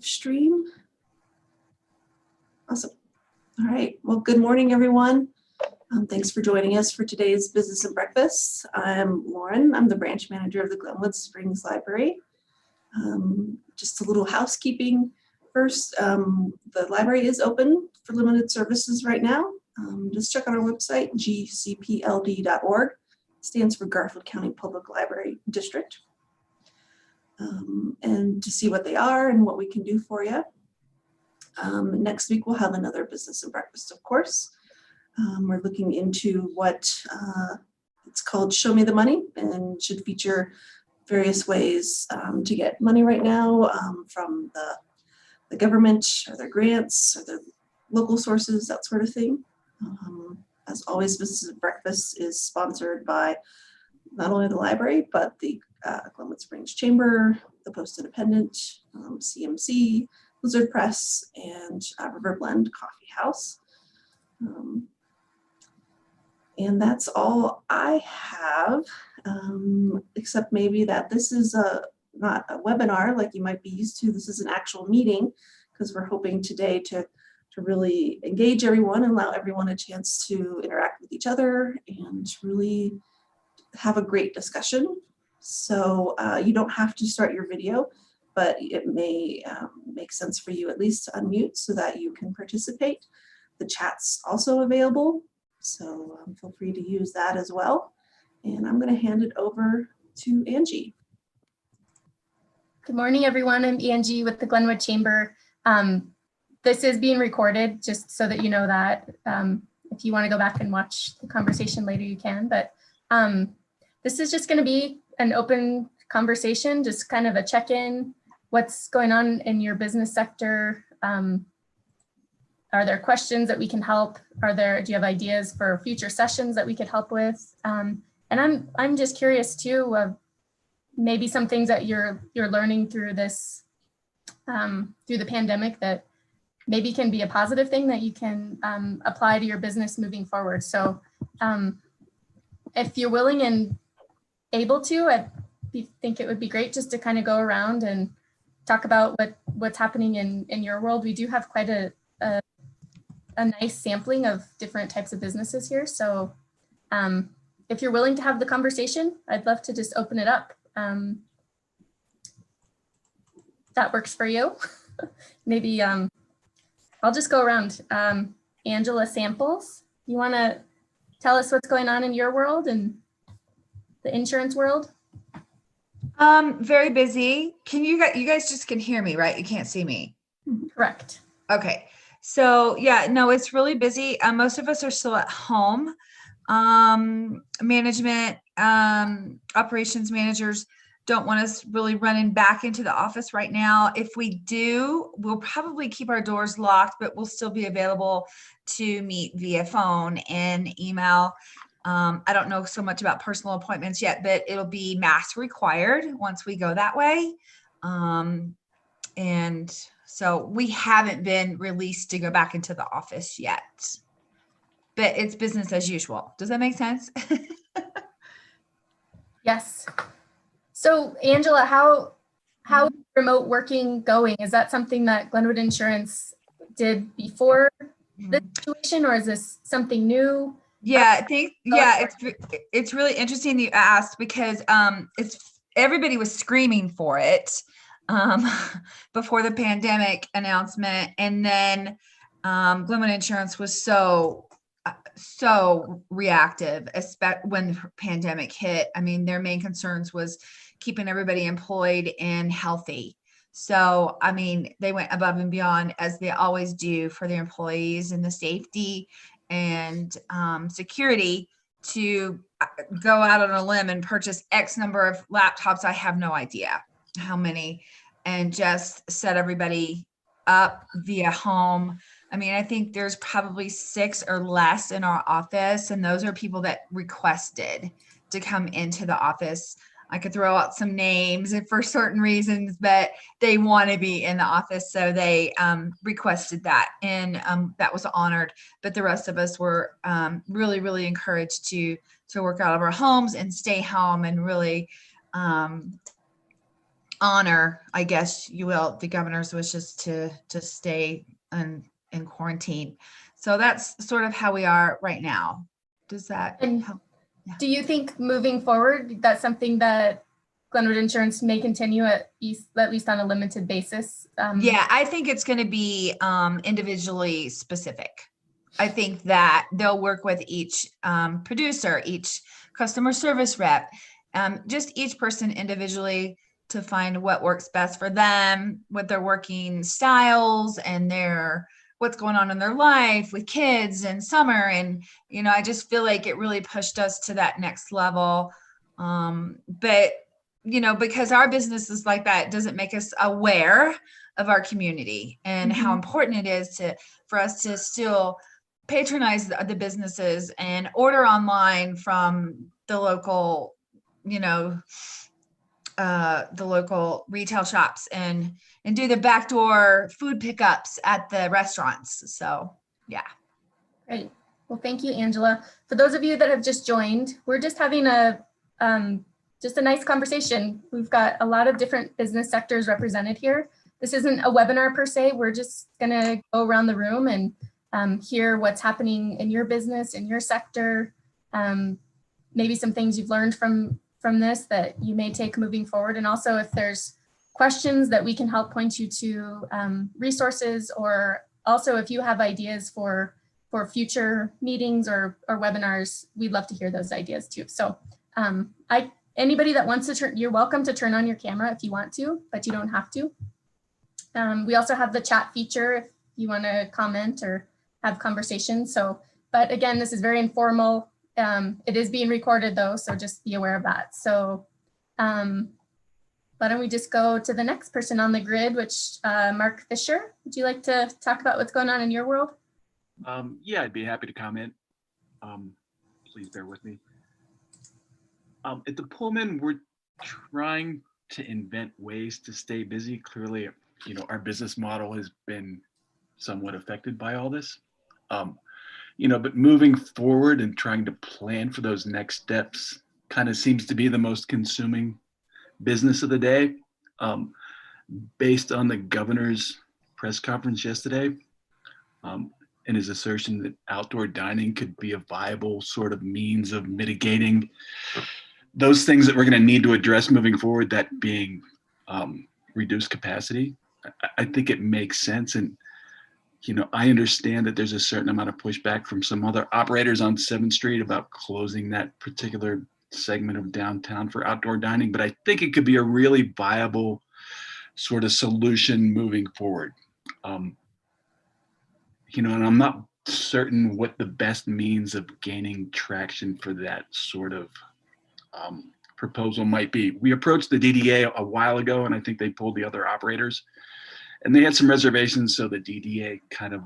Stream. Awesome. All right. Well, good morning, everyone. Thanks for joining us for today's Business and Breakfast. I'm Laurin. I'm the branch manager of the Glenwood Springs Library. Just a little housekeeping first. The library is open for limited services right now. Just check out our website, gcpld.org. It stands for Garfield County Public Library District. And to see what they are and what we can do for you. Next week, we'll have another Business and Breakfast, of course. We're looking into what it's called Show Me the Money, and should feature various ways to get money right now from the government or their grants or their local sources, that sort of thing. As always, Business and Breakfast is sponsored by not only the library, but the Glenwood Springs Chamber, the Post Independent, CMC, BlizzardPress, and River Blend Coffee House. And that's all I have, except maybe that this is not a webinar like you might be used to. This is an actual meeting, because we're hoping today to really engage everyone and allow everyone a chance to interact with each other and really have a great discussion. So you don't have to start your video, but it may make sense for you at least to unmute so that you can participate. The chat's also available, so feel free to use that as well. And I'm going to hand it over to Angie. Good morning, everyone. I'm Angie with the Glenwood Chamber. This is being recorded, just so that you know that. If you want to go back and watch the conversation later, you can. But this is just going to be an open conversation, just kind of a check-in. What's going on in your business sector? Are there questions that we can help? Do you have ideas for future sessions that we could help with? And I'm just curious too of maybe some things that you're learning through this, through the pandemic that maybe can be a positive thing that you can apply to your business moving forward. So if you're willing and able to, I think it would be great just to kind of go around and talk about what's happening in your world. We do have quite a nice sampling of different types of businesses here. So if you're willing to have the conversation, I'd love to just open it up. That works for you. Maybe I'll just go around. Angela Sampels, you want to tell us what's going on in your world and the insurance world? Very busy. You guys just can hear me, right? You can't see me. Correct. Okay. So yeah, no, it's really busy. Most of us are still at home. Management, operations managers don't want us really running back into the office right now. If we do, we'll probably keep our doors locked, but we'll still be available to meet via phone and email. I don't know so much about personal appointments yet, but it'll be mask required once we go that way. And so we haven't been released to go back into the office yet, but it's business as usual. Does that make sense? Yes. So Angela, how is remote working going? Is that something that Glenwood Insurance did before this situation, or is this something new? Yeah, it's really interesting you asked, because everybody was screaming for it before the pandemic announcement, and then Glenwood Insurance was so reactive, especially when the pandemic hit. I mean, their main concerns was keeping everybody employed and healthy. So, I mean, they went above and beyond, as they always do, for their employees and the safety and security, to go out on a limb and purchase X number of laptops. I have no idea how many, and just set everybody up via home. I mean, I think there's probably 6 or less in our office, and those are people that requested to come into the office. I could throw out some names for certain reasons, but they want to be in the office. So they requested that, and that was honored. But the rest of us were really, really encouraged to work out of our homes and stay home and really honor, I guess you will, the governor's wishes to stay in quarantine. So that's sort of how we are right now. Does that And help? do you think moving forward, that's something that Glenwood Insurance may continue at least on a limited basis? Yeah, I think it's going to be individually specific. I think that they'll work with each producer, each customer service rep, just each person individually to find what works best for them with their working styles and what's going on in their life with kids and summer. And, I just feel like it really pushed us to that next level. But, because our business is like that, it doesn't make us aware of our community and how important it is for us to still patronize the businesses and order online from the local, the local retail shops and do the backdoor food pickups at the restaurants. So, yeah. Great. Well, thank you, Angela. For those of you that have just joined, we're just having a nice conversation. We've got a lot of different business sectors represented here. This isn't a webinar per se. We're just going to go around the room and hear what's happening in your business, in your sector, maybe some things you've learned from this that you may take moving forward. And also if there's questions that we can help point you to resources, or also if you have ideas for future meetings or webinars, we'd love to hear those ideas too. So anybody that wants to you're welcome to turn on your camera if you want to, but you don't have to. We also have the chat feature if you want to comment or have conversations. So, but again, this is very informal. It is being recorded though, so just be aware of that. So why don't we just go to the next person on the grid, which Mark Fischer, would you like to talk about what's going on in your world? Yeah, I'd be happy to comment. Please bear with me. At the Pullman, we're trying to invent ways to stay busy. Clearly, our business model has been somewhat affected by all this. But moving forward and trying to plan for those next steps kind of seems to be the most consuming business of the day. Based on the governor's press conference yesterday, and his assertion that outdoor dining could be a viable sort of means of mitigating those things that we're going to need to address moving forward, that being reduced capacity. I think it makes sense. And, I understand that there's a certain amount of pushback from some other operators on 7th Street about closing that particular segment of downtown for outdoor dining, but I think it could be a really viable sort of solution moving forward. And I'm not certain what the best means of gaining traction for that sort of proposal might be. We approached the DDA a while ago, and I think they pulled the other operators, and they had some reservations, so the DDA kind of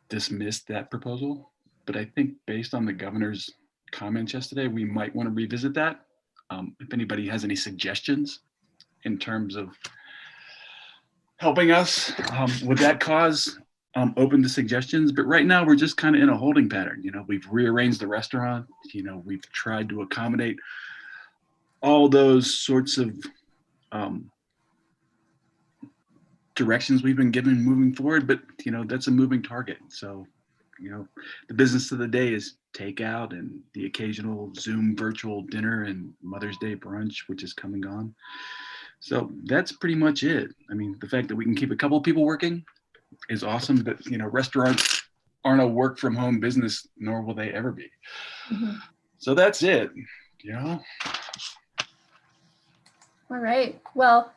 dismissed that proposal. But I think based on the governor's comments yesterday, we might want to revisit that. If anybody has any suggestions in terms of helping us with that cause, I'm open to suggestions. But right now we're just kind of in a holding pattern. We've rearranged the restaurant. We've tried to accommodate all those sorts of directions we've been given moving forward, but that's a moving target. So the business of the day is takeout and the occasional Zoom virtual dinner and Mother's Day brunch, which is coming on. So that's pretty much it. I mean, the fact that we can keep a couple of people working is awesome, but restaurants aren't a work from home business, nor will they ever be. So that's it. All right. Well,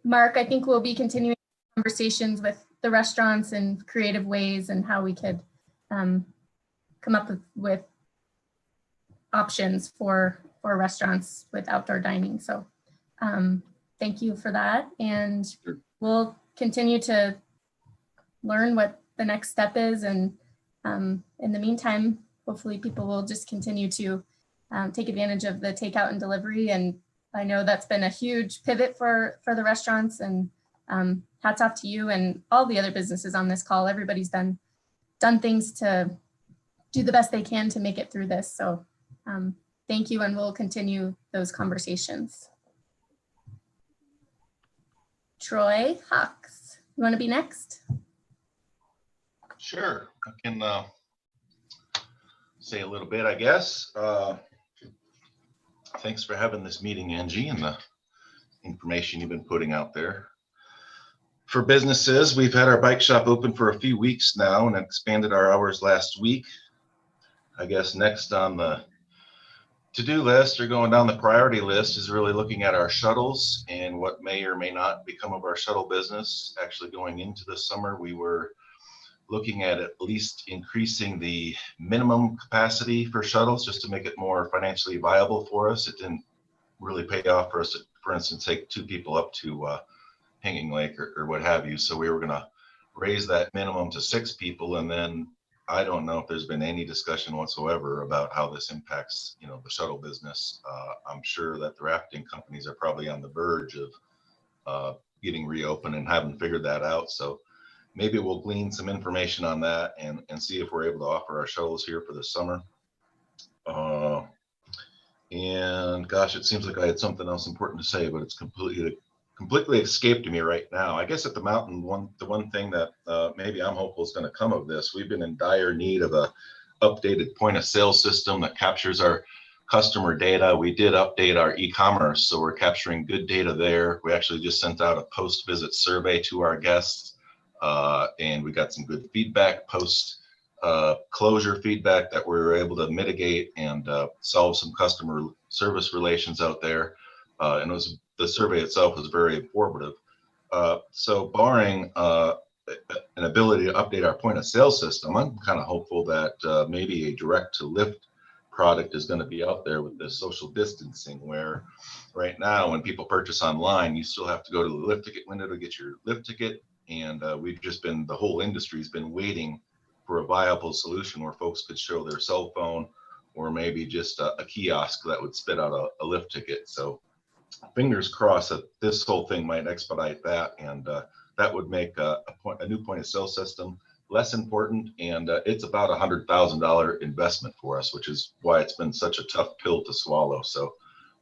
Mark, I think we'll be continuing conversations with the restaurants and creative ways and how we could come up with options for restaurants with outdoor dining. So thank you for that. And we'll continue to learn what the next step is. And in the meantime, hopefully people will just continue to take advantage of the takeout and delivery. And I know that's been a huge pivot for the restaurants, and hats off to you and all the other businesses on this call. Everybody's done things to do the best they can to make it through this. So thank you, and we'll continue those conversations. Troy Hawks. You want to be next? Sure, I can say a little bit, I guess. Thanks for having this meeting, Angie, and the information you've been putting out there. For businesses, we've had our bike shop open for a few weeks now and expanded our hours last week. I guess next on the to-do list, or going down the priority list, is really looking at our shuttles and what may or may not become of our shuttle business. Actually, going into the summer, we were looking at least increasing the minimum capacity for shuttles just to make it more financially viable for us. It didn't really pay off for us to, for instance, take 2 people up to Hanging Lake or what have you. So we were going to raise that minimum to 6 people, and then I don't know if there's been any discussion whatsoever about how this impacts, the shuttle business. I'm sure that the rafting companies are probably on the verge of getting reopened and haven't figured that out. So maybe we'll glean some information on that and see if we're able to offer our shuttles here for the summer. And gosh, it seems like I had something else important to say, but it's completely escaped me right now. I guess at the mountain, the one thing that maybe I'm hopeful is going to come of this, we've been in dire need of a updated point of sale system that captures our customer data. We did update our e-commerce, so we're capturing good data there. We actually just sent out a post-visit survey to our guests, and we got some good feedback, post-closure feedback that we were able to mitigate and solve some customer service relations out there. And the survey itself was very informative. So barring an ability to update our point of sale system, I'm kind of hopeful that maybe a direct to lift product is going to be out there with this social distancing, where right now when people purchase online, you still have to go to the lift ticket window to get your lift ticket. And the whole industry's been waiting for a viable solution where folks could show their cell phone or maybe just a kiosk that would spit out a lift ticket. So fingers crossed that this whole thing might expedite that, and that would make a new point of sale system less important. And it's about $100,000 investment for us, which is why it's been such a tough pill to swallow. So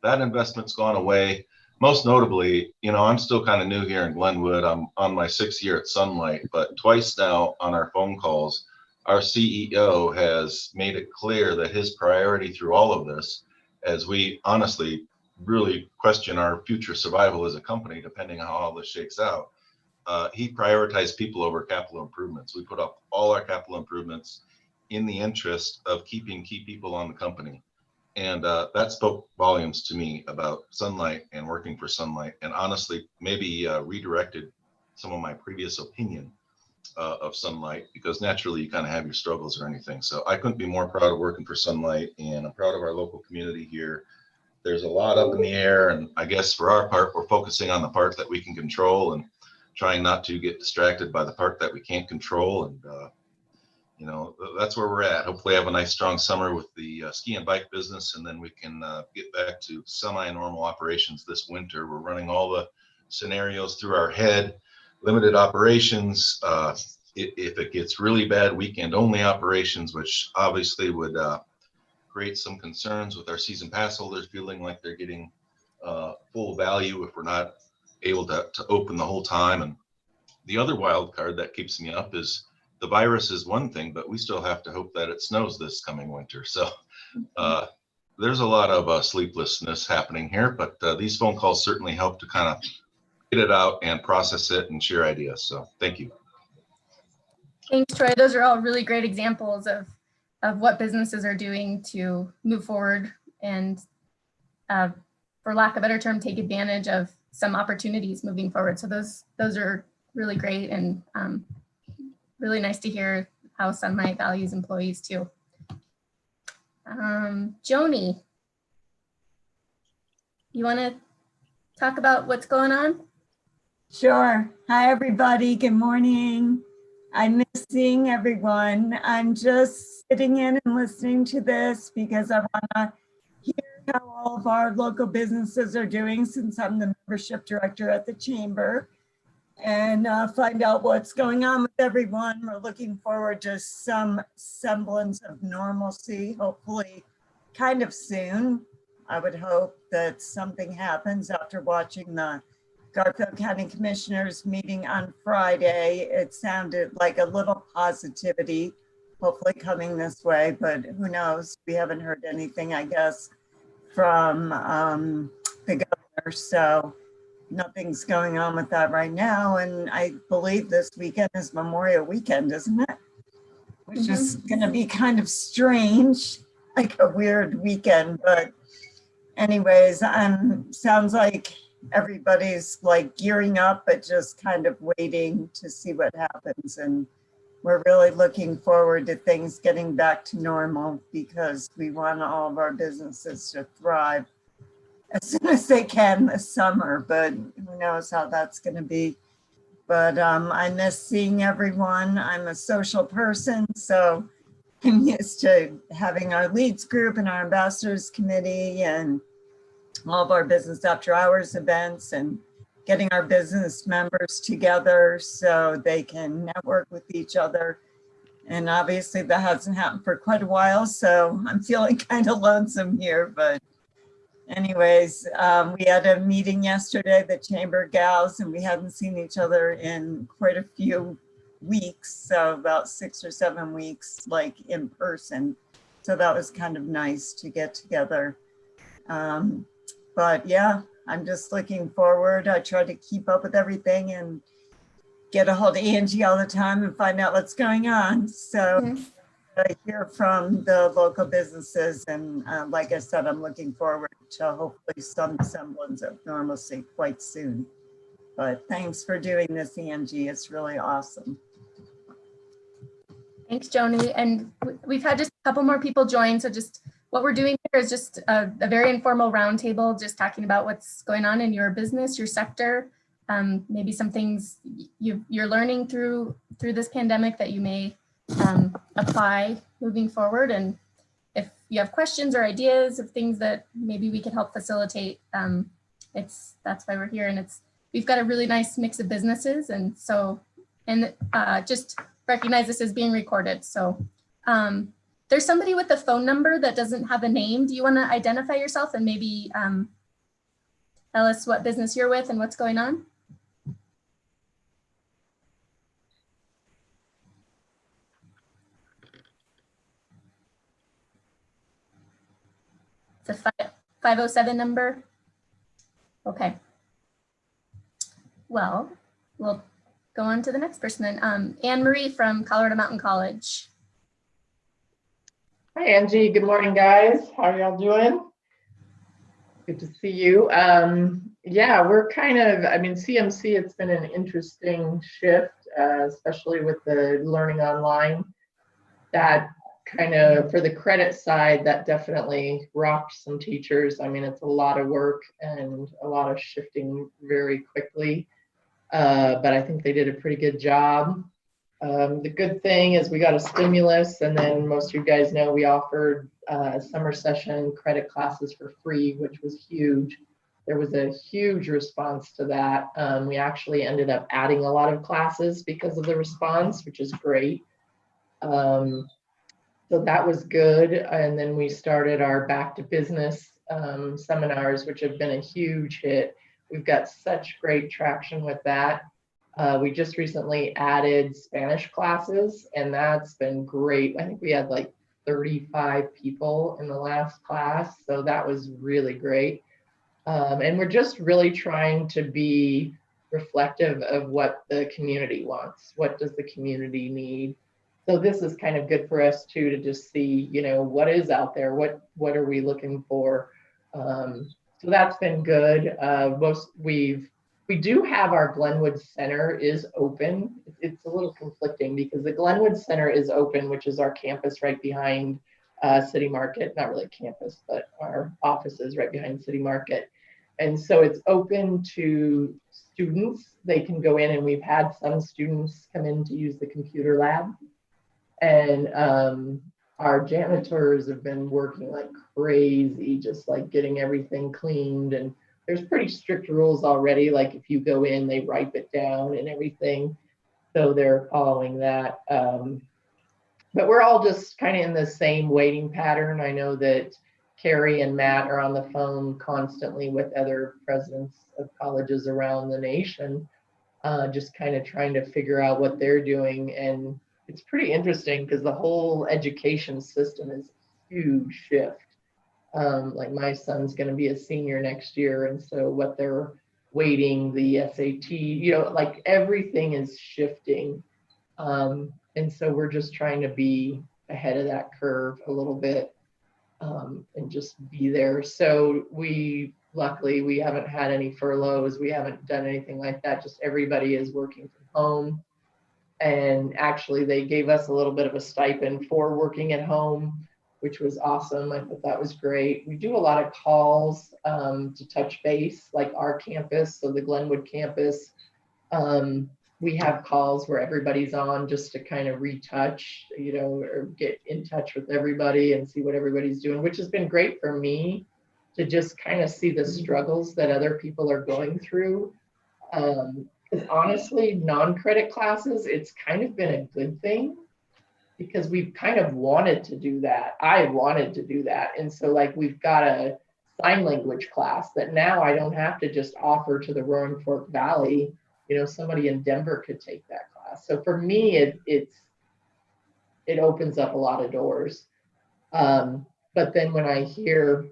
that investment's gone away. Most notably, I'm still kind of new here in Glenwood. I'm on my 6th year at Sunlight, but twice now on our phone calls, our CEO has made it clear that his priority through all of this, as we honestly really question our future survival as a company, depending on how all this shakes out, he prioritized people over capital improvements. We put up all our capital improvements in the interest of keeping key people on the company. And that spoke volumes to me about Sunlight and working for Sunlight, and honestly, maybe redirected some of my previous opinion of Sunlight, because naturally you kind of have your struggles or anything. So I couldn't be more proud of working for Sunlight, and I'm proud of our local community here. There's a lot up in the air, and I guess for our part, we're focusing on the part that we can control and trying not to get distracted by the part that we can't control. And that's where we're at. Hopefully have a nice strong summer with the ski and bike business, and then we can get back to semi-normal operations this winter. We're running all the scenarios through our head. Limited operations, if it gets really bad, weekend only operations, which obviously would create some concerns with our season pass holders feeling like they're getting full value if we're not able to open the whole time. And the other wild card that keeps me up is the virus is one thing, but we still have to hope that it snows this coming winter. So there's a lot of sleeplessness happening here, but these phone calls certainly help to kind of get it out and process it and share ideas. So thank you. Thanks, Troy. Those are all really great examples of what businesses are doing to move forward and, for lack of a better term, take advantage of some opportunities moving forward. So those are really great, and really nice to hear how Sunlight values employees too. Joni, you want to talk about what's going on? Sure. Hi, everybody. Good morning. I'm missing everyone. I'm just sitting in and listening to this because I want to hear how all of our local businesses are doing, since I'm the membership director at the chamber, and find out what's going on with everyone. We're looking forward to some semblance of normalcy, hopefully kind of soon. I would hope that something happens after watching the Garfield County Commissioners meeting on Friday. It sounded like a little positivity, hopefully coming this way, but who knows? We haven't heard anything, I guess, from the governor. So nothing's going on with that right now. And I believe this weekend is Memorial Weekend, isn't it? Which is going to be kind of strange, like a weird weekend. But anyways, sounds like everybody's like gearing up, but just kind of waiting to see what happens. And we're really looking forward to things getting back to normal because we want all of our businesses to thrive as soon as they can this summer, but who knows how that's going to be. But I miss seeing everyone. I'm a social person, so I'm used to having our leads group and our ambassadors committee and all of our business after hours events and getting our business members together so they can network with each other. And obviously that hasn't happened for quite a while, so I'm feeling kind of lonesome here. But anyways, we had a meeting yesterday, the Chamber Gals, and we hadn't seen each other in quite a few weeks, so about 6 or 7 weeks, like in person. So that was kind of nice to get together. But yeah, I'm just looking forward. I try to keep up with everything and get a hold of Angie all the time and find out what's going on. So I hear from the local businesses, and like I said, I'm looking forward to hopefully some semblance of normalcy quite soon. But thanks for doing this, Angie. It's really awesome. Thanks, Joni. And we've had just a couple more people join. So just what we're doing here is just a very informal roundtable, just talking about what's going on in your business, your sector, maybe some things you're learning through this pandemic that you may apply moving forward. And if you have questions or ideas of things that maybe we could help facilitate, that's why we're here. And we've got a really nice mix of businesses. And so, just recognize this as being recorded. So there's somebody with a phone number that doesn't have a name. Do you want to identify yourself and maybe tell us what business you're with and what's going on? It's a 507 number. Okay. Well, we'll go on to the next person then. Annmarie from Colorado Mountain College. Hi, Angie. Good morning, guys. How are y'all doing? Good to see you. Yeah, we're kind of, CMC, it's been an interesting shift, especially with the learning online. That kind of, for the credit side, that definitely rocked some teachers. It's a lot of work and a lot of shifting very quickly, but I think they did a pretty good job. The good thing is we got a stimulus, and then most of you guys know we offered summer session credit classes for free, which was huge. There was a huge response to that. We actually ended up adding a lot of classes because of the response, which is great. So that was good. And then we started our back to business seminars, which have been a huge hit. We've got such great traction with that. We just recently added Spanish classes, and that's been great. I think we had like 35 people in the last class, so that was really great. And we're just really trying to be reflective of what the community wants. What does the community need? So this is kind of good for us too, to just see, what is out there, what are we looking for? So that's been good. We do have our Glenwood Center is open. It's a little conflicting because the Glenwood Center is open, which is our campus right behind City Market. Not really campus, but our offices right behind City Market. And so it's open to students. They can go in, and we've had some students come in to use the computer lab. And our janitors have been working like crazy, just like getting everything cleaned. And there's pretty strict rules already. Like if you go in, they write it down and everything. So they're following that. But we're all just kind of in the same waiting pattern. I know that Carrie and Matt are on the phone constantly with other presidents of colleges around the nation, just kind of trying to figure out what they're doing. And it's pretty interesting because the whole education system is a huge shift. Like my son's going to be a senior next year, and so what they're weighting, the SAT, like everything is shifting. And so we're just trying to be ahead of that curve a little bit, and just be there. So luckily we haven't had any furloughs. We haven't done anything like that. Just everybody is working from home. And actually they gave us a little bit of a stipend for working at home, which was awesome. I thought that was great. We do a lot of calls to touch base, like our campus, so the Glenwood campus. We have calls where everybody's on just to kind of retouch, or get in touch with everybody and see what everybody's doing, which has been great for me to just kind of see the struggles that other people are going through. Because honestly, non-credit classes, it's kind of been a good thing because we've kind of wanted to do that. I wanted to do that. And so like we've got a sign language class that now I don't have to just offer to the Roaring Fork Valley. Somebody in Denver could take that class. So for me, it opens up a lot of doors. But then when I hear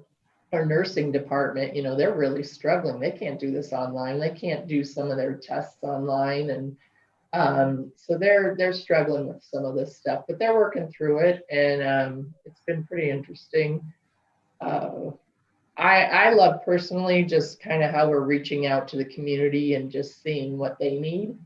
our nursing department, they're really struggling. They can't do this online. They can't do some of their tests online. And so they're struggling with some of this stuff, but they're working through it. And it's been pretty interesting. I love personally just kind of how we're reaching out to the community and just seeing what they need.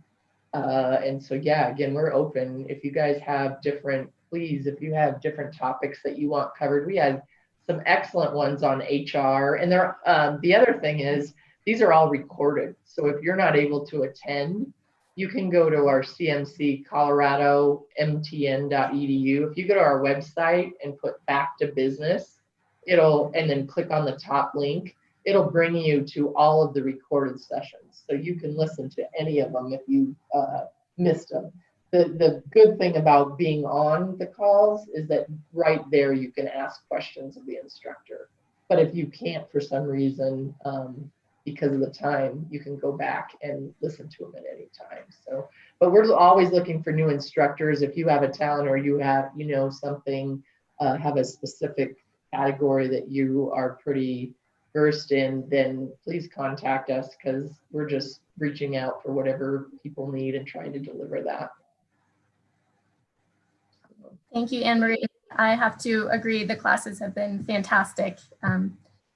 And so, yeah, again, we're open. If you guys have if you have different topics that you want covered, we had some excellent ones on HR. And the other thing is, these are all recorded. So if you're not able to attend, you can go to our CMC Colorado mtn.edu. If you go to our website and put back to business, and then click on the top link, it'll bring you to all of the recorded sessions. So you can listen to any of them if you missed them. The good thing about being on the calls is that right there you can ask questions of the instructor. But if you can't for some reason, because of the time, you can go back and listen to them at any time. So, but we're always looking for new instructors. If you have a talent or you have, something, have a specific category that you are pretty versed in, then please contact us because we're just reaching out for whatever people need and trying to deliver that. Thank you, Annmarie. I have to agree, the classes have been fantastic.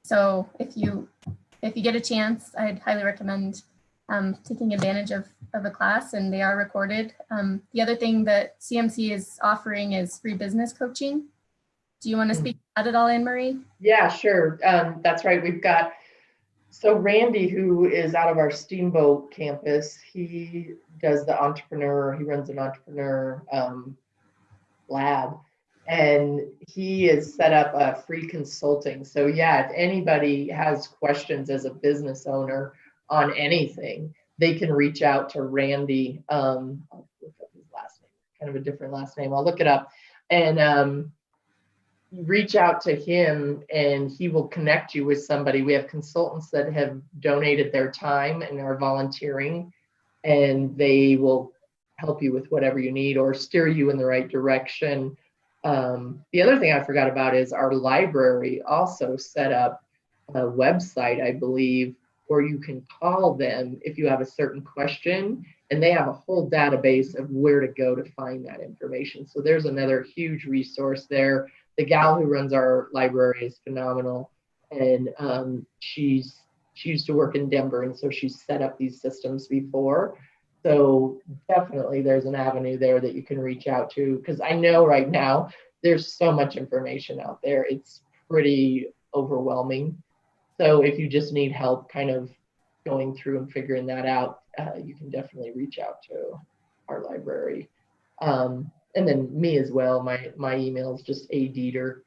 So if you get a chance, I'd highly recommend taking advantage of a class, and they are recorded. The other thing that CMC is offering is free business coaching. Do you want to speak to that at all, Annmarie? Yeah, sure. That's right. We've got, so Randy, who is out of our Steamboat campus, he does he runs an entrepreneur lab, and he has set up a free consulting. So yeah, if anybody has questions as a business owner on anything, they can reach out to Randy. I'll look up his last name, kind of a different last name. I'll look it up, and reach out to him and he will connect you with somebody. We have consultants that have donated their time and are volunteering, and they will help you with whatever you need or steer you in the right direction. The other thing I forgot about is our library also set up a website, I believe, where you can call them if you have a certain question, and they have a whole database of where to go to find that information. So there's another huge resource there. The gal who runs our library is phenomenal, and she used to work in Denver, and so she's set up these systems before. So definitely there's an avenue there that you can reach out to, because I know right now there's so much information out there. It's pretty overwhelming. So if you just need help kind of going through and figuring that out, you can definitely reach out to our library. And then me as well, my email is just Deter,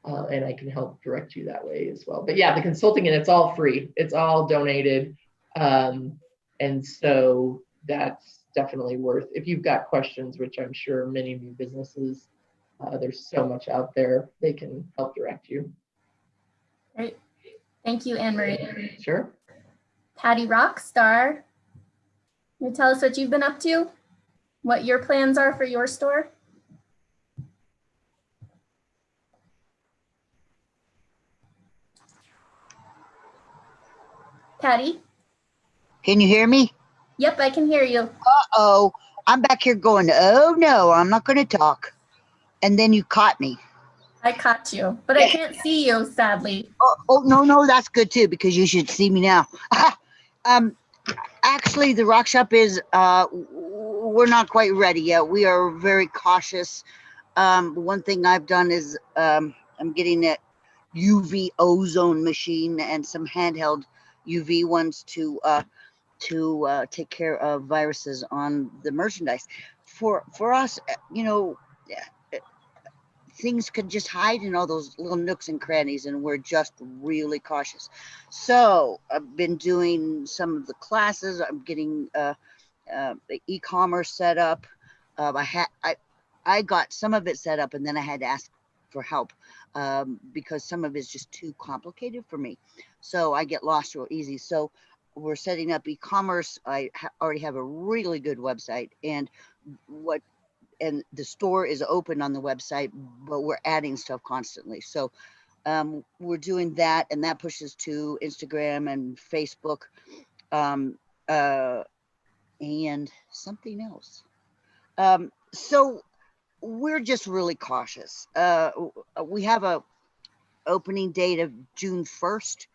and I can help direct you that way as well. But yeah, the consulting, and it's all free. It's all donated. And so that's definitely worth, if you've got questions, which I'm sure many new businesses, there's so much out there, they can help direct you. Great. Thank you, Annmarie. Sure. Patti Rockstar, can you tell us what you've been up to? What your plans are for your store? Patti? Can you hear me? Yep, I can hear you. Uh-oh. I'm back here going, oh no, I'm not going to talk. And then you caught me. I caught you, but I can't see you, sadly. Oh, no, that's good too, because you should see me now. Actually, the rock shop is, we're not quite ready yet. We are very cautious. One thing I've done is I'm getting that UV ozone machine and some handheld UV ones to take care of viruses on the merchandise. For us, things could just hide in all those little nooks and crannies, and we're just really cautious. So I've been doing some of the classes. I'm getting the e-commerce set up. I got some of it set up, and then I had to ask for help because some of it's just too complicated for me. So I get lost real easy. So we're setting up e-commerce. I already have a really good website, and the store is open on the website, but we're adding stuff constantly. So we're doing that, and that pushes to Instagram and Facebook, and something else. So we're just really cautious. We have a opening date of June 1st,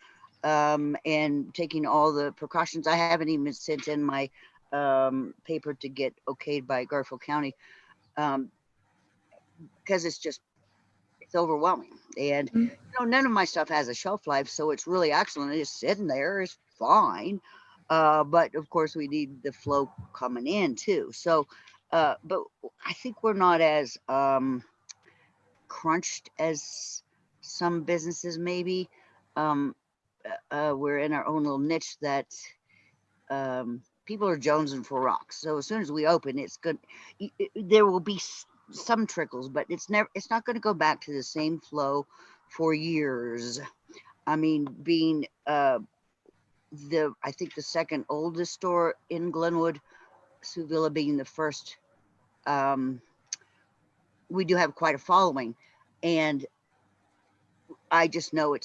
and taking all the precautions. I haven't even sent in my paper to get okayed by Garfield County, because it's overwhelming. And none of my stuff has a shelf life, so it's really excellent. It's sitting there, it's fine. But of course we need the flow coming in too. So but I think we're not as crunched as some businesses maybe. We're in our own little niche that people are jonesing for rocks. So as soon as we open, it's good. There will be some trickles, but it's not going to go back to the same flow for years. I mean, being I think the second oldest store in Glenwood, Sioux Villa being the first, we do have quite a following, and I just know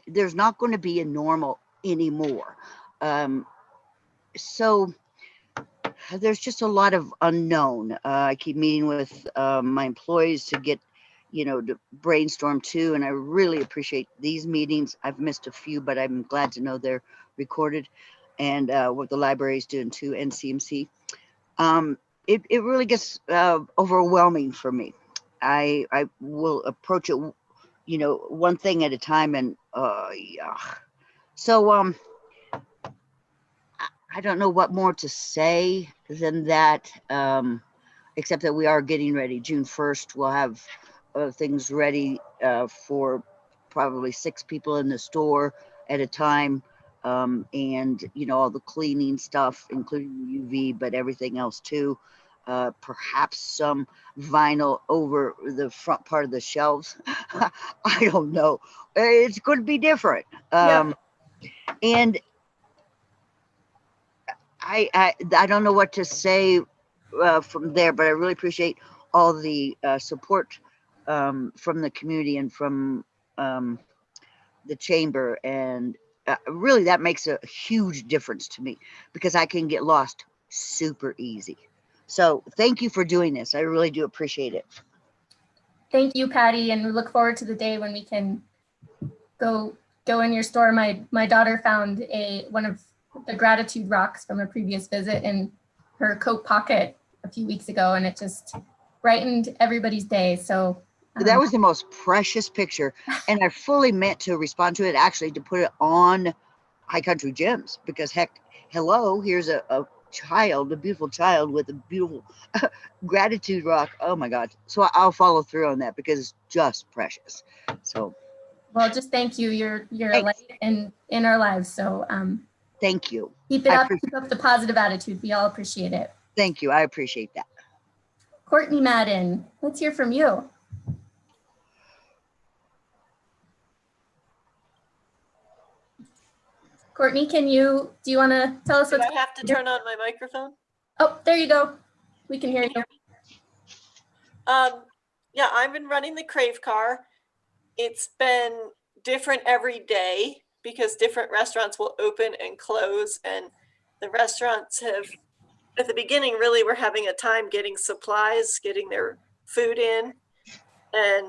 there's not going to be a normal anymore. So there's just a lot of unknown. I keep meeting with my employees to get, to brainstorm too. And I really appreciate these meetings. I've missed a few, but I'm glad to know they're recorded, and what the library is doing too, and CMC. It really gets overwhelming for me. I will approach it, one thing at a time, and yeah. So I don't know what more to say than that, except that we are getting ready. June 1st, we'll have things ready for probably 6 people in the store at a time. And, all the cleaning stuff, including UV, but everything else too. Perhaps some vinyl over the front part of the shelves. I don't know. It's going to be different. Yeah. And I don't know what to say from there, but I really appreciate all the support from the community and from the chamber, and really that makes a huge difference to me, because I can get lost super easy. So thank you for doing this. I really do appreciate it. Thank you, Patti, and we look forward to the day when we can go in your store. My daughter found one of the gratitude rocks from a previous visit in her coat pocket a few weeks ago, and it just brightened everybody's day. So that was the most precious picture, and I fully meant to respond to it, actually, to put it on High Country Gems, because hello, here's a beautiful child with a beautiful gratitude rock. Oh my God. So I'll follow through on that, because it's just precious. So, well, just thank you. You're a light in our lives. So thank you. Keep it up. Keep up the positive attitude. We all appreciate it. Thank you. I appreciate that. Courtney Madden, let's hear from you. Courtney, do you want to tell us Do what's I have to turn on my microphone? Oh, there you go. We can hear you. Yeah, I've been running the Crave Car. It's been different every day because different restaurants will open and close, and the restaurants have, at the beginning, really were having a time getting supplies, getting their food in. And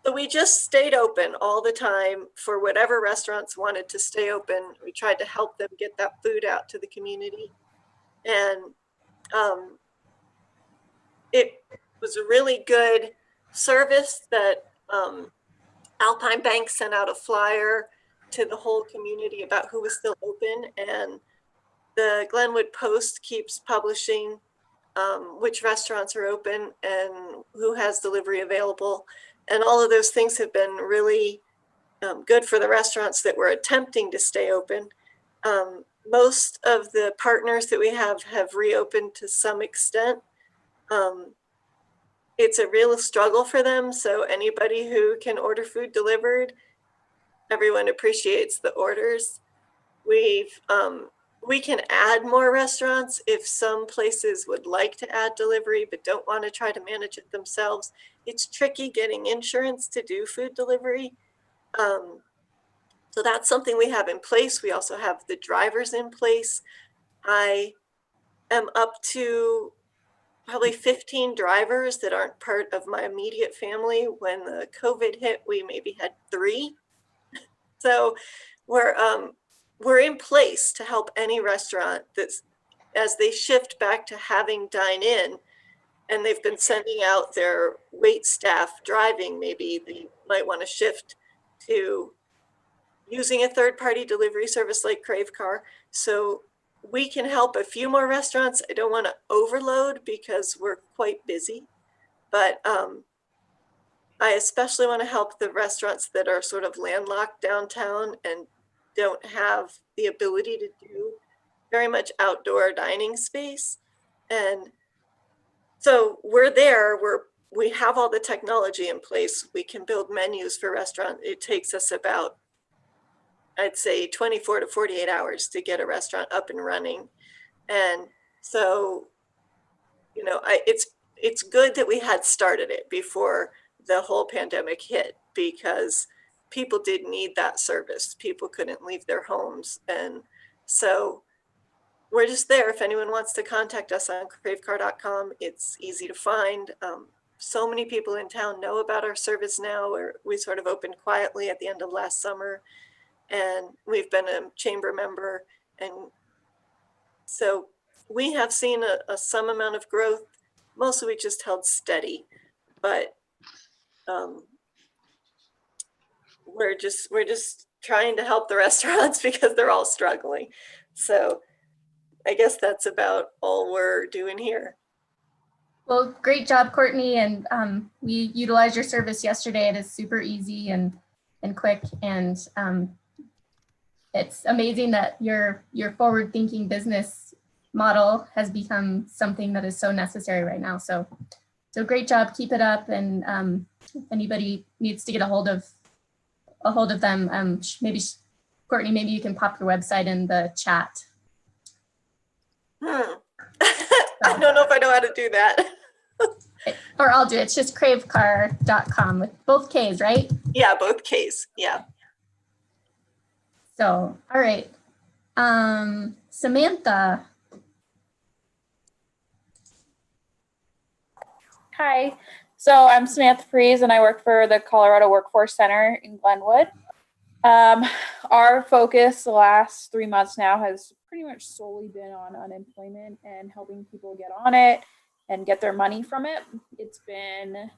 so we just stayed open all the time for whatever restaurants wanted to stay open. We tried to help them get that food out to the community. And it was a really good service that Alpine Bank sent out a flyer to the whole community about who was still open, and the Glenwood Post keeps publishing which restaurants are open and who has delivery available. And all of those things have been really good for the restaurants that were attempting to stay open. Most of the partners that we have reopened to some extent. It's a real struggle for them. So anybody who can order food delivered, everyone appreciates the orders. We can add more restaurants if some places would like to add delivery but don't want to try to manage it themselves. It's tricky getting insurance to do food delivery. So that's something we have in place. We also have the drivers in place. I am up to probably 15 drivers that aren't part of my immediate family. When the COVID hit, we maybe had 3. So we're in place to help any restaurant that's, as they shift back to having dine in, and they've been sending out their wait staff driving, maybe they might want to shift to using a third-party delivery service like Crave Car. So we can help a few more restaurants. I don't want to overload because we're quite busy, but I especially want to help the restaurants that are sort of landlocked downtown and don't have the ability to do very much outdoor dining space. And so we're there, we have all the technology in place. We can build menus for restaurants. It takes us about, I'd say 24 to 48 hours to get a restaurant up and running. And so, you know, it's good that we had started it before the whole pandemic hit, because people did need that service. People couldn't leave their homes. And so we're just there. If anyone wants to contact us on cravecar.com, it's easy to find. So many people in town know about our service now, where we sort of opened quietly at the end of last summer. And we've been a chamber member. And so we have seen some amount of growth. Mostly we just held steady, but we're just trying to help the restaurants because they're all struggling. So I guess that's about all we're doing here. Well, great job, Courtney. And we utilized your service yesterday. It is super easy and quick. And it's amazing that your forward-thinking business model has become something that is so necessary right now. So great job. Keep it up. And if anybody needs to get a hold of them, maybe Courtney, maybe you can pop your website in the chat. I don't know if I know how to do that. Or I'll do it. It's just cravecar.com with both K's, right? Yeah, both K's. Yeah. So, all right. Samantha. Hi. So I'm Samantha Freese and I work for the Colorado Workforce Center in Glenwood. Our focus the last 3 months now has pretty much solely been on unemployment and helping people get on it and get their money from it. It's been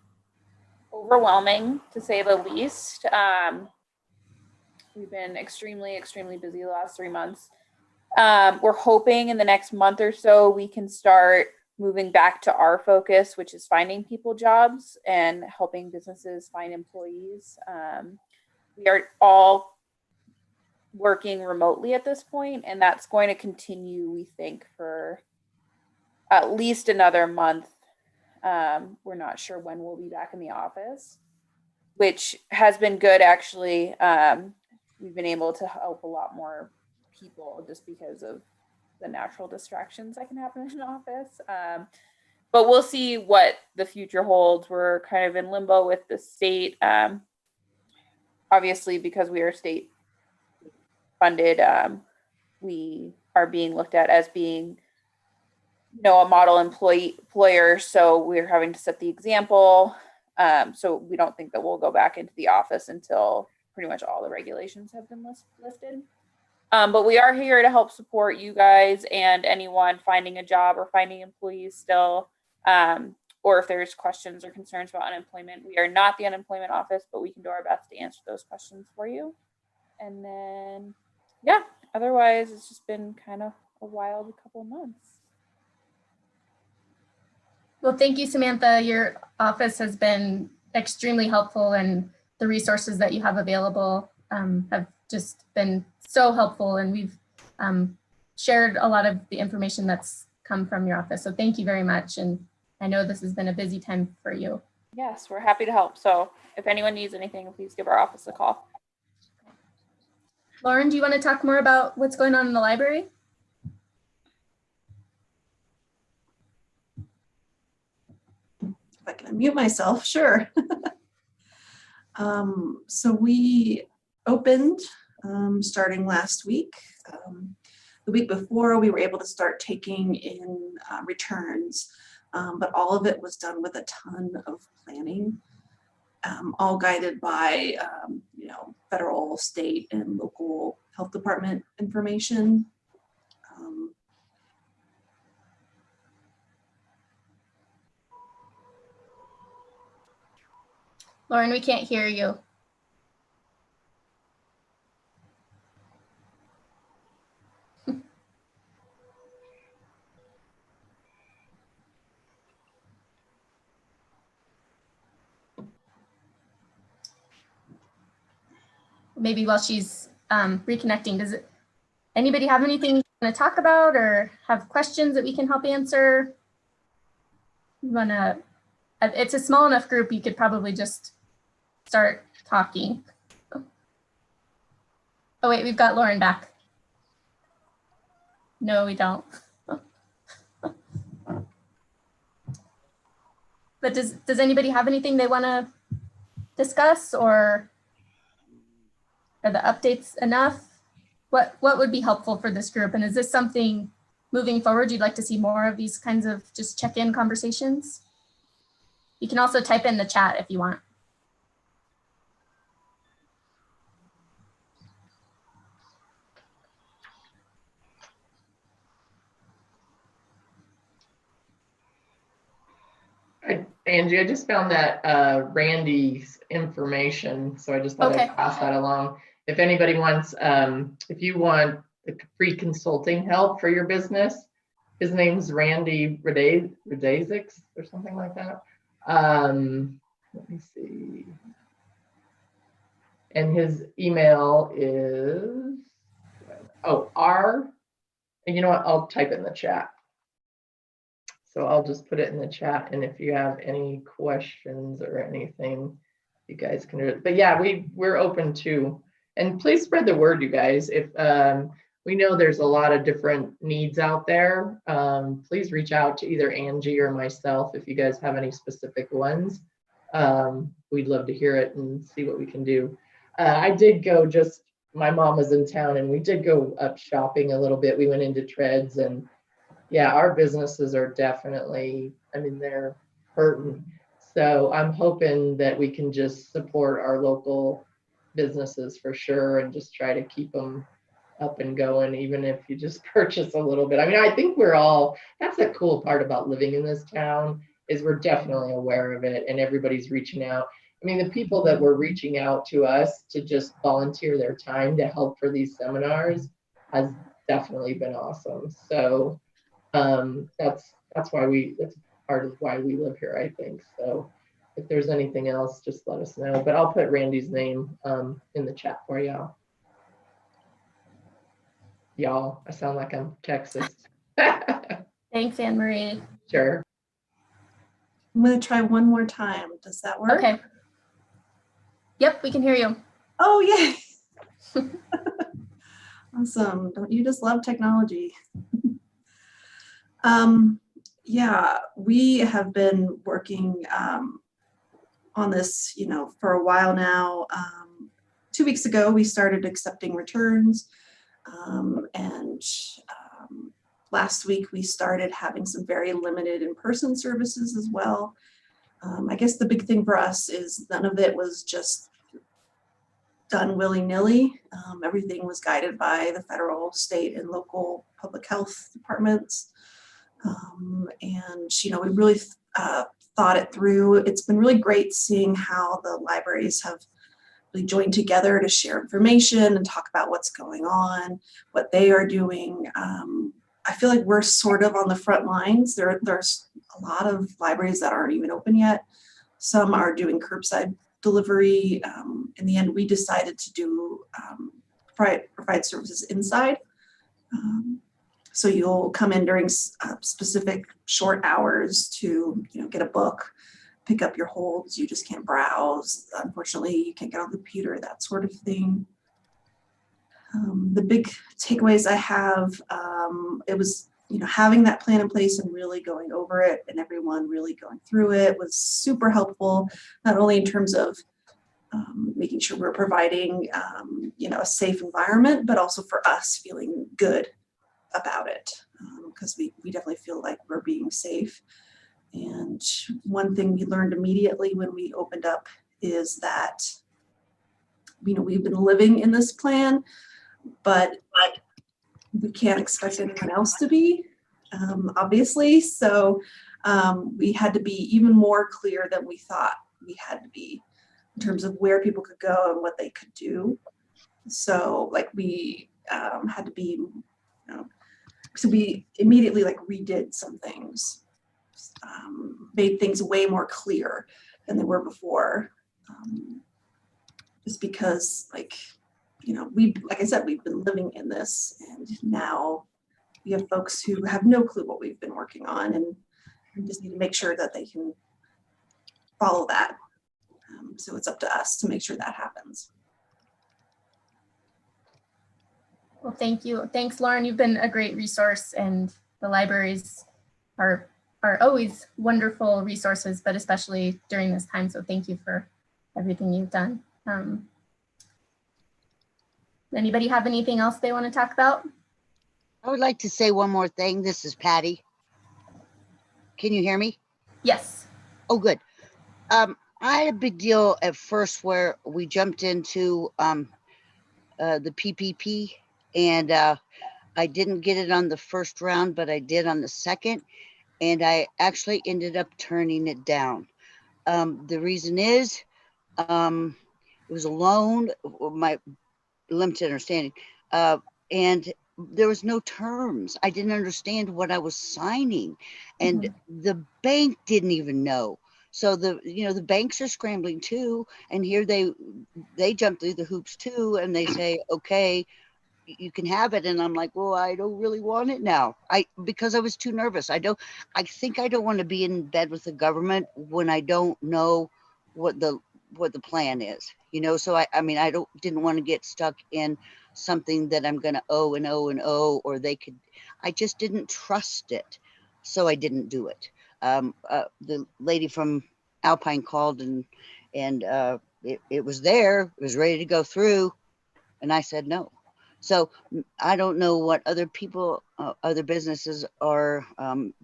overwhelming, to say the least. We've been extremely, extremely busy the last 3 months. We're hoping in the next month or so we can start moving back to our focus, which is finding people jobs and helping businesses find employees. We are all working remotely at this point, and that's going to continue, we think, for at least another month. We're not sure when we'll be back in the office, which has been good, actually. We've been able to help a lot more people just because of the natural distractions that can happen in an office. But we'll see what the future holds. We're kind of in limbo with the state. Obviously, because we are state funded, we are being looked at as being, a model employer. So we're having to set the example. So we don't think that we'll go back into the office until pretty much all the regulations have been lifted. But we are here to help support you guys and anyone finding a job or finding employees still. Or if there's questions or concerns about unemployment. We are not the unemployment office, but we can do our best to answer those questions for you. And then, yeah, otherwise it's just been kind of a wild couple of months. Well, thank you, Samantha. Your office has been extremely helpful, and the resources that you have available have just been so helpful. And we've shared a lot of the information that's come from your office. So thank you very much. And I know this has been a busy time for you. Yes, we're happy to help. So if anyone needs anything, please give our office a call. Laurin, do you want to talk more about what's going on in the library? If I can unmute myself, sure. So we opened starting last week. The week before, we were able to start taking in returns, but all of it was done with a ton of planning, all guided by federal, state, and local health department information. Laurin, we can't hear you. Maybe while she's reconnecting, does anybody have anything you want to talk about or have questions that we can help answer? It's a small enough group, you could probably just start talking. Oh wait, we've got Laurin back. No, we don't. But does anybody have anything they want to discuss, or are the updates enough? What would be helpful for this group? And is this something moving forward you'd like to see more of, these kinds of just check-in conversations? You can also type in the chat if you want. Angie, I just found that Randy's information, so I just thought I'd pass that along. If anybody wants, if you want free consulting help for your business, his name's Randy Radazix or something like that. Let me see. And his email is, and you know what, I'll type it in the chat. So I'll just put it in the chat, and if you have any questions or anything, you guys can do it. But yeah, we're open to, and please spread the word, you guys. If we know there's a lot of different needs out there, please reach out to either Angie or myself if you guys have any specific ones. We'd love to hear it and see what we can do. I did go my mom was in town, and we did go up shopping a little bit. We went into Treads, and yeah, our businesses are definitely, they're hurting. So I'm hoping that we can just support our local businesses for sure, and just try to keep them up and going, even if you just purchase a little bit. I think that's the cool part about living in this town, is we're definitely aware of it, and everybody's reaching out. The people that were reaching out to us to just volunteer their time to help for these seminars has definitely been awesome. So that's part of why we live here, I think. So if there's anything else, just let us know. But I'll put Randy's name in the chat for y'all. Y'all, I sound like I'm Texas. Thanks, Annmarie. Sure. I'm going to try one more time. Does that work? Okay. Yep, we can hear you. Oh, yay. Awesome. Don't you just love technology? Yeah, we have been working on this, for a while now. 2 weeks ago, we started accepting returns. And last week, we started having some very limited in-person services as well. I guess the big thing for us is none of it was just done willy-nilly. Everything was guided by the federal, state, and local public health departments. And, we really thought it through. It's been really great seeing how the libraries have really joined together to share information and talk about what's going on, what they are doing. I feel like we're sort of on the front lines. There's a lot of libraries that aren't even open yet. Some are doing curbside delivery. In the end, we decided to do provide services inside. So you'll come in during specific short hours to get a book, pick up your holds. You just can't browse. Unfortunately, you can't get on the computer, that sort of thing. The big takeaways I have, it was having that plan in place and really going over it, and everyone really going through it was super helpful, not only in terms of making sure we're providing a safe environment, but also for us feeling good about it, because we definitely feel like we're being safe. And one thing we learned immediately when we opened up is that we've been living in this plan, but we can't expect anyone else to be, obviously. So we had to be even more clear than we thought we had to be in terms of where people could go and what they could do. So we had to be, so we immediately redid some things, made things way more clear than they were before. Just because like I said, we've been living in this, and now we have folks who have no clue what we've been working on, and we just need to make sure that they can follow that. So it's up to us to make sure that happens. Well, thank you. Thanks, Laurin. You've been a great resource, and the libraries are always wonderful resources, but especially during this time. So thank you for everything you've done. Anybody have anything else they want to talk about? I would like to say one more thing. This is Patti. Can you hear me? Yes. Oh, good. I had a big deal at first where we jumped into the PPP, and I didn't get it on the first round, but I did on the second, and I actually ended up turning it down. The reason is it was a loan, my limited understanding, and there was no terms. I didn't understand what I was signing, and the bank didn't even know. So the banks are scrambling too, and here they jump through the hoops too, and they say, okay, you can have it. And I'm like, well, I don't really want it now. Because I was too nervous. I think I don't want to be in bed with the government when I don't know what the plan is, so I didn't want to get stuck in something that I'm going to owe and owe and owe, or I just didn't trust it. So I didn't do it. The lady from Alpine called, and it was there, it was ready to go through, and I said no. So I don't know what other people, other businesses are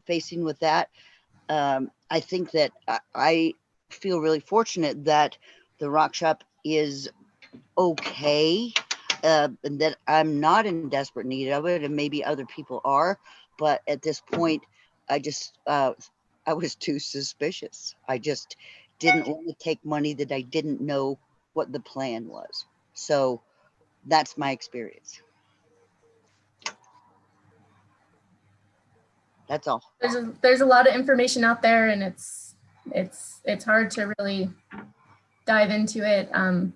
facing with that. I think that I feel really fortunate that the Rock Shop is okay, and that I'm not in desperate need of it, and maybe other people are, but at this point, I was too suspicious. I just didn't want to take money that I didn't know what the plan was. So that's my experience. That's all. There's a lot of information out there, and it's hard to really dive into it. And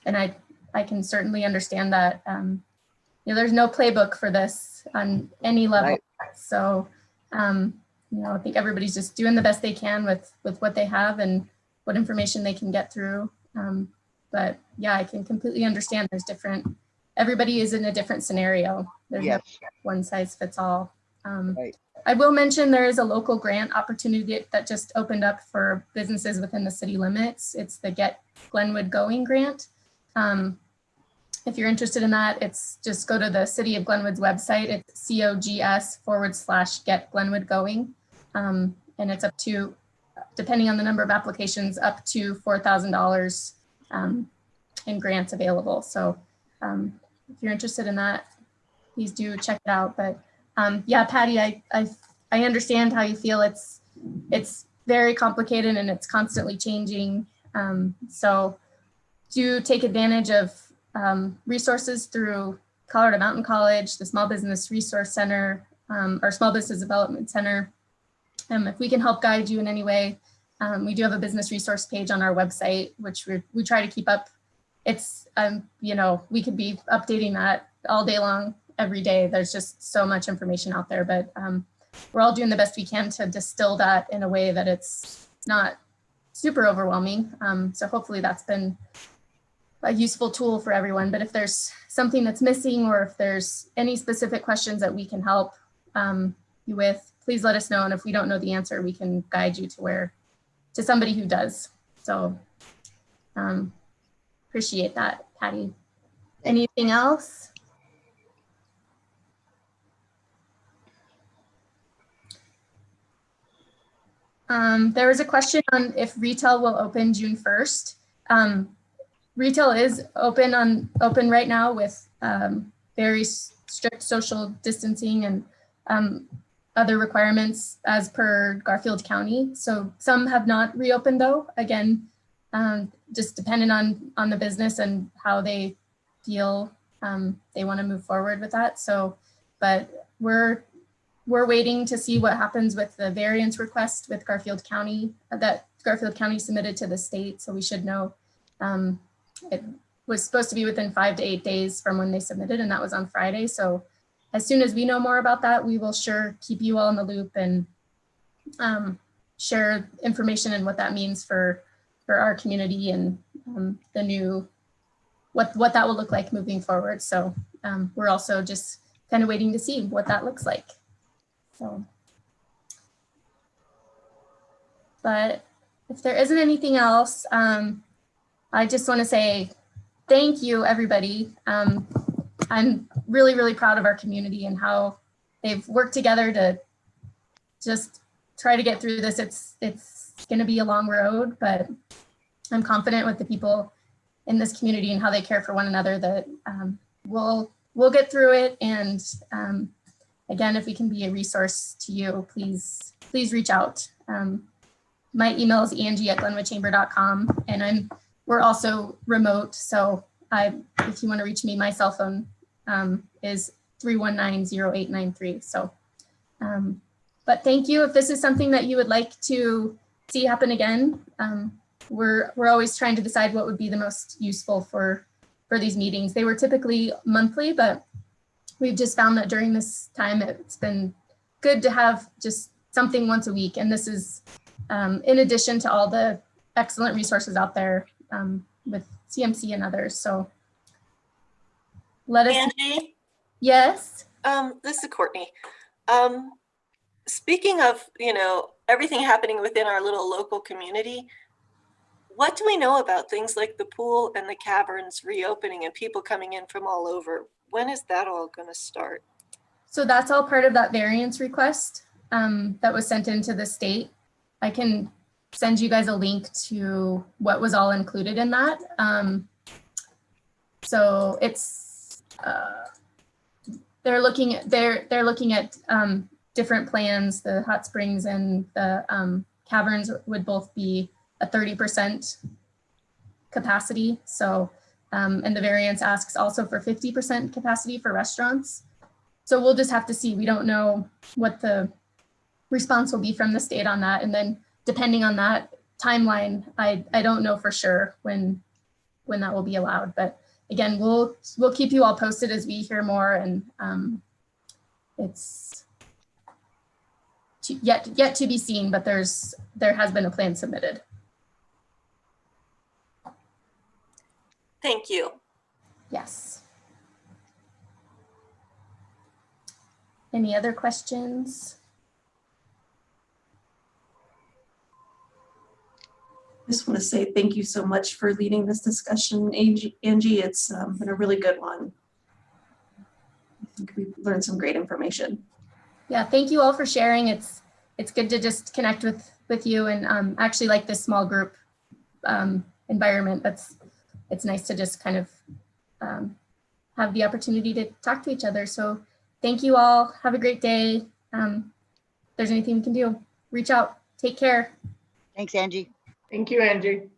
I can certainly understand that. There's no playbook for this on any level. Right. So I think everybody's just doing the best they can with what they have and what information they can get through. But yeah, I can completely understand there's different everybody is in a different scenario. There's no Yes. one size fits all. Right. I will mention there is a local grant opportunity that just opened up for businesses within the city limits. It's the Get Glenwood Going grant. If you're interested in that, it's just go to the City of Glenwood's website. It's COGS/Get Glenwood Going. And it's up to, depending on the number of applications, up to $4,000 in grants available. So if you're interested in that, please do check it out. But yeah, Patti, I understand how you feel. It's very complicated and it's constantly changing. So do take advantage of resources through Colorado Mountain College, the Small Business Resource Center, our Small Business Development Center. If we can help guide you in any way, we do have a business resource page on our website, which we try to keep up. It's, you know, we could be updating that all day long, every day. There's just so much information out there, but we're all doing the best we can to distill that in a way that it's not super overwhelming. So hopefully that's been a useful tool for everyone. But if there's something that's missing, or if there's any specific questions that we can help you with, please let us know. And if we don't know the answer, we can guide you to somebody who does. So appreciate that, Patti. Anything else? There was a question on if retail will open June 1st. Retail is open right now with very strict social distancing and other requirements as per Garfield County. So some have not reopened though. Again, just dependent on the business and how they feel they want to move forward with that. So, but we're waiting to see what happens with the variance request with Garfield County that Garfield County submitted to the state. So we should know. It was supposed to be within 5 to 8 days from when they submitted, and that was on Friday. So as soon as we know more about that, we will sure keep you all in the loop and share information and what that means for our community and the new, what that will look like moving forward. So we're also just kind of waiting to see what that looks like. So, but if there isn't anything else, I just want to say thank you, everybody. I'm really, really proud of our community and how they've worked together to just try to get through this. It's going to be a long road, but I'm confident with the people in this community and how they care for one another that we'll get through it. And again, if we can be a resource to you, please reach out. My email is angie@glenwoodchamber.com, and we're also remote. So if you want to reach me, my cell phone is 319-0893. So, but thank you. If this is something that you would like to see happen again, we're always trying to decide what would be the most useful for these meetings. They were typically monthly, but we've just found that during this time, it's been good to have just something once a week. And this is in addition to all the excellent resources out there with CMC and others. So let us. Angie? Yes? This is Courtney. Speaking of, everything happening within our little local community, what do we know about things like the pool and the caverns reopening and people coming in from all over? When is that all going to start? So that's all part of that variance request that was sent into the state. I can send you guys a link to what was all included in that. So it's they're looking at different plans. The hot springs and the caverns would both be a 30% capacity. So and the variance asks also for 50% capacity for restaurants. So we'll just have to see. We don't know what the response will be from the state on that. And then depending on that timeline, I don't know for sure when that will be allowed. But again, we'll keep you all posted as we hear more. And it's yet to be seen, but there has been a plan submitted. Thank you. Yes. Any other questions? I just want to say thank you so much for leading this discussion, Angie. It's been a really good one. I think we've learned some great information. Yeah, thank you all for sharing. It's good to just connect with you and actually like this small group environment. It's nice to just kind of have the opportunity to talk to each other. So thank you all. Have a great day. If there's anything we can do, reach out. Take care. Thanks, Angie. Thank you, Angie.